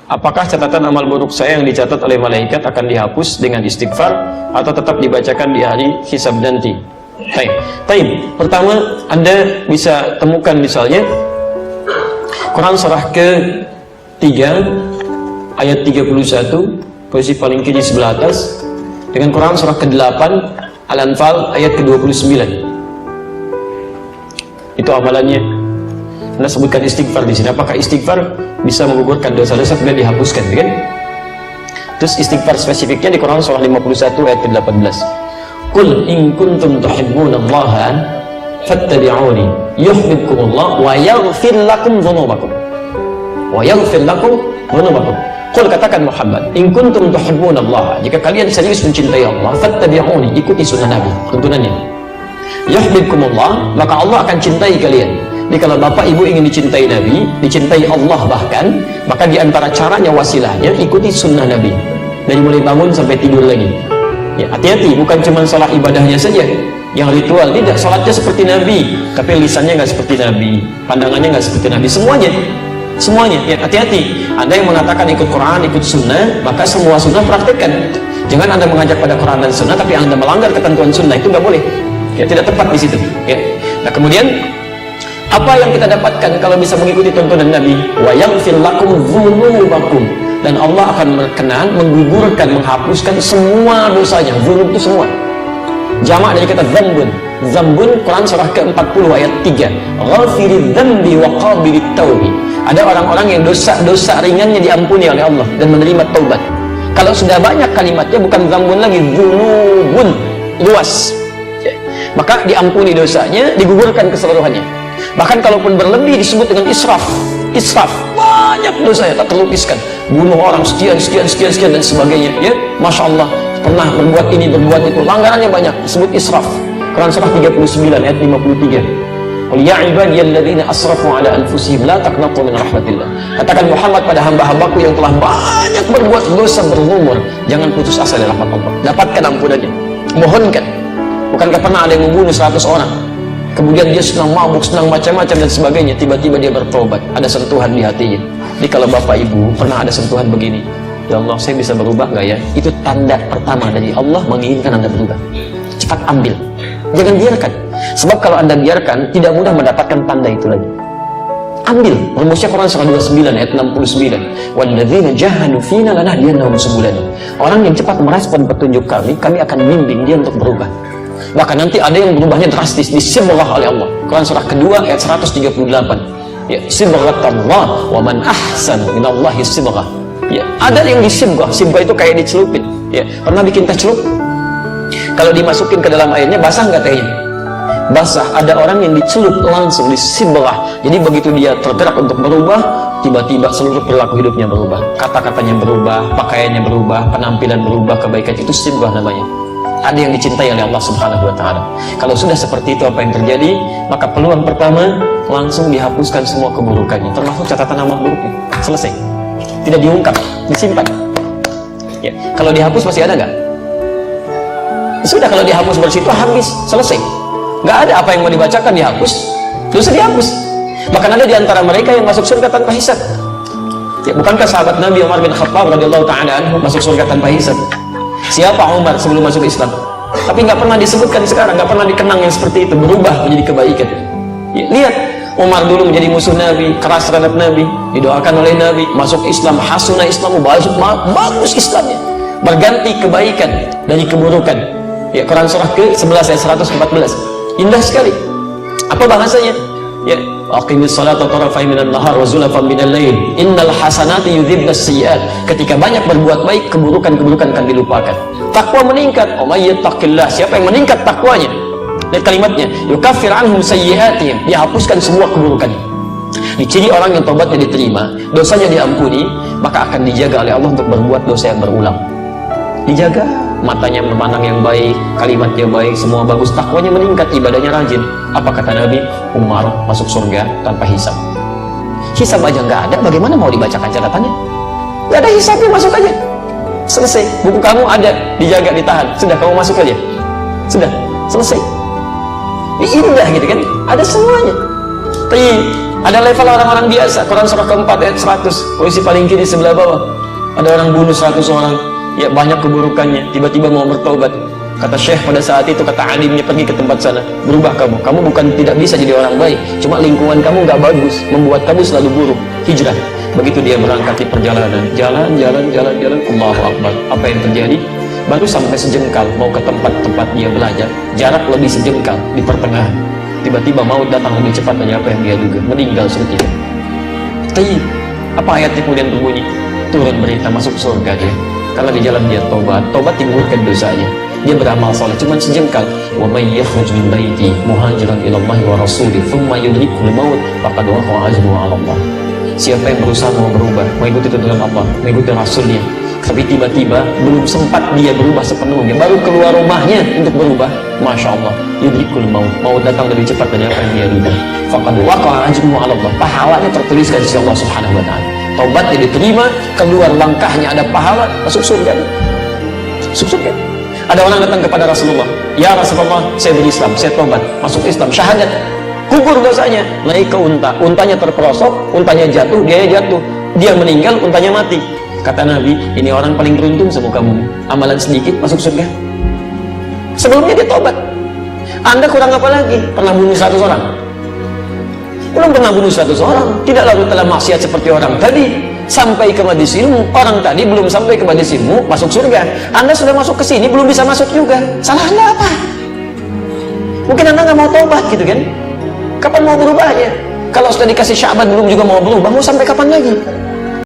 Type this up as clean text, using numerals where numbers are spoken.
apakah catatan amal buruk saya yang dicatat oleh malaikat akan dihapus dengan istighfar atau tetap dibacakan di hari hisab nanti? Taib. Pertama, Anda bisa temukan misalnya Quran surah ke-3 ayat 31 posisi paling kiri sebelah atas, dengan Quran surah ke-8 Al-Anfal ayat ke-29. Itu amalannya. Anda sebutkan istighfar di sini. Apakah istighfar bisa menggugurkan dosa-dosa dan dihapuskan, kan? Terus istighfar spesifiknya di Quran surah 51 ayat ke-18. Qul in kuntum tuhibbunallaha fattabi'uni yuhibbukumullah wa yaghfir lakum dzunubakum. Wa yaghfir lakum dzunubakum. Qul, katakan Muhammad, in kuntum tuhibbunallaha, jika kalian serius mencintai Allah, fattabi'uni, ikuti sunnah Nabi, tuntunannya. Yuhibbukumullah, maka Allah akan cintai kalian. Jadi kalau bapak ibu ingin dicintai Nabi, dicintai Allah bahkan, maka diantara caranya, wasilahnya, ikuti sunnah Nabi dari mulai bangun sampai tidur lagi. Ya, hati-hati, bukan cuma salat ibadahnya saja yang ritual, tidak. Salatnya seperti Nabi, tapi lisannya nggak seperti Nabi, pandangannya nggak seperti Nabi, semuanya. Ya, hati-hati. Anda yang mengatakan ikut Quran, ikut sunnah, maka semua sunnah praktekkan. Jangan Anda mengajak pada Quran dan sunnah tapi Anda melanggar ketentuan sunnah, itu nggak boleh. Ya, tidak tepat di situ. Ya. Nah, kemudian apa yang kita dapatkan kalau bisa mengikuti tuntunan Nabi? Wa yaghfir lakum dzunubakum, dan Allah akan berkenan menggugurkan, menghapuskan semua dosanya. Dzunub itu semua. Jamak dari kata dzambun. Dzambun, Quran surah ke-40 ayat 3. Ghafiridz dzambi wa qabilit taubi. Ada orang-orang yang dosa-dosa ringannya diampuni oleh Allah dan menerima taubat. Kalau sudah banyak kalimatnya bukan dzambun lagi, dzunubun, luas. Maka diampuni dosanya, digugurkan keseluruhannya. Bahkan kalaupun berlebih disebut dengan israf. Banyak dosa yang tak terlukiskan, bunuh orang sekian dan sebagainya, ya, Masya Allah, pernah berbuat ini, berbuat itu, langgarannya banyak, disebut israf. Quran surah 39 ayat 53. Qul ya ibadiyalladzina asrafu ala anfusihim la taqnatu min rahmatillah. Katakan Muhammad pada hamba-hambaku yang telah banyak berbuat dosa berlumur, jangan putus asa dari rahmat Allah. Dapatkan ampunannya, mohonkan. Bukankah pernah ada yang membunuh 100 orang? Kemudian dia senang mabuk, senang macam-macam dan sebagainya, tiba-tiba dia bertobat, ada sentuhan di hatinya. Jadi kalau bapak ibu pernah ada sentuhan begini, ya Allah, saya bisa berubah nggak ya? Itu tanda pertama dari Allah menginginkan Anda berubah. Cepat ambil, jangan biarkan. Sebab kalau Anda biarkan, tidak mudah mendapatkan tanda itu lagi. Ambil. Rumusnya Quran surah 29 ayat 69. Walladzina jahadu fina lanahdiyannahum subulana. Orang yang cepat merespon petunjuk kami akan bimbing dia untuk berubah. Bahkan nanti ada yang berubahnya drastis, disibghah oleh Allah. Quran surah kedua ayat 138. Ya, sibghatallah wa man ahsanu minallahi sibghah. Ya, ada yang disibghah. Sibghah itu kayak dicelupin. Ya, pernah bikin teh celup? Kalau dimasukin ke dalam airnya basah nggak tehnya? Basah. Ada orang yang dicelup langsung, disibghah. Jadi begitu dia tergerak untuk berubah, tiba-tiba seluruh perilaku hidupnya berubah. Kata-katanya berubah, pakaiannya berubah, penampilan berubah, kebaikan, itu sibghah namanya. Ada yang dicintai oleh Allah Subhanahu wa Ta'ala. Kalau sudah seperti itu, apa yang terjadi? Maka peluang pertama, langsung dihapuskan semua keburukannya, termasuk catatan amal buruknya. Selesai. Tidak diungkap, disimpan. Ya. Kalau dihapus masih ada nggak? Sudah, kalau dihapus bersih itu habis, selesai. Nggak ada apa yang mau dibacakan, dihapus, dosa dihapus. Bahkan ada di antara mereka yang masuk surga tanpa hisab. Ya, bukankah sahabat Nabi Umar bin Khattab radhiyallahu ta'ala anhu masuk surga tanpa hisab? Siapa Umar sebelum masuk Islam? Tapi nggak pernah disebutkan sekarang, nggak pernah dikenang yang seperti itu, berubah menjadi kebaikan. Ya, lihat, Umar dulu menjadi musuh Nabi, keras terhadap Nabi, didoakan oleh Nabi, masuk Islam, hasuna Islamu, bagus Islamnya, berganti kebaikan dari keburukan. Ya, Quran surah ke-11 ayat 114. Indah sekali. Apa bahasanya? Ya, aqimis salata tarafai minan nahar wa zulafan minal lail innal hasanati yudhibnas sayyi'at. Ketika banyak berbuat baik, keburukan-keburukan akan dilupakan. Takwa meningkat. Oh may yattaqillah, siapa yang meningkat takwanya? Lihat kalimatnya, yukaffir anhum sayyi'atihim, dihapuskan semua keburukan. Ciri orang yang tobatnya diterima, dosanya diampuni, maka akan dijaga oleh Allah untuk berbuat dosa yang berulang. Dijaga, matanya memandang yang baik, kalimatnya baik, semua bagus, takwanya meningkat, ibadahnya rajin. Apa kata Nabi? Umar masuk surga tanpa hisab. Hisab aja nggak ada, bagaimana mau dibacakan catatannya? Nggak ada hisabnya, masuk aja. Selesai, buku kamu ada, dijaga, ditahan. Sudah, kamu masuk aja. Sudah, selesai. Ini indah gitu kan? Ada semuanya. Tapi Ada level orang-orang biasa. Quran surah keempat ayat 100, posisi paling kiri sebelah bawah. Ada orang bunuh 100 orang, ya banyak keburukannya, tiba-tiba mau bertobat. Kata Syekh pada saat itu, kata alimnya, pergi ke tempat sana, berubah kamu bukan tidak bisa jadi orang baik, cuma lingkungan kamu nggak bagus, membuat kamu selalu buruk. Hijrah. Begitu dia berangkat di perjalanan, jalan, Allahu Akbar. Apa yang terjadi? Baru sampai sejengkal mau ke tempat dia belajar, jarak lebih sejengkal di pertengahan. Tiba-tiba maut datang lebih cepat dari apa yang dia duga, meninggal seketika. Tapi apa ayatnya kemudian berbunyi? Turun berita masuk surga dia, karena di jalan dia tobat timurkan dosanya. Dia beramal saleh cuma sejengkal. Wa may yakhruj min baiti muhajiran ila Allah wa rasulih thumma yudrikul maut faqad waqa'a ajruhu 'ala Allah. Siapa yang berusaha mau berubah, mengikuti tuntunan Allah, mengikuti Rasulnya, tapi tiba-tiba belum sempat dia berubah sepenuhnya, baru keluar rumahnya untuk berubah, Masya Allah, yudrikul maut datang lebih cepat dari apa yang dia duga. Faqad waqa'a ajruhu 'ala Allah. Pahalanya tertuliskan di sisi Allah Subhanahu wa taala. Taubatnya diterima, keluar langkahnya ada pahala, masuk surga. Masuk surga. Ada orang datang kepada Rasulullah, ya Rasulullah, saya berislam, saya tobat, masuk Islam, syahadat, gugur dosanya, naik ke unta, untanya terperosok, untanya jatuh, dia meninggal, untanya mati. Kata Nabi, ini orang paling beruntung sama kamu, amalan sedikit masuk surga. Sebelumnya dia tobat. Anda kurang apa lagi? Pernah bunuh 100 orang? Belum pernah bunuh 100 orang, tidak lalu telah maksiat seperti orang tadi. Sampai ke majelis ilmu, orang tadi belum sampai ke majelis ilmu masuk surga. Anda sudah masuk ke sini belum bisa masuk juga. Salah Anda apa? Mungkin Anda nggak mau tobat gitu kan? Kapan mau berubahnya? Kalau sudah dikasih Sya'ban belum juga mau berubah, mau sampai kapan lagi?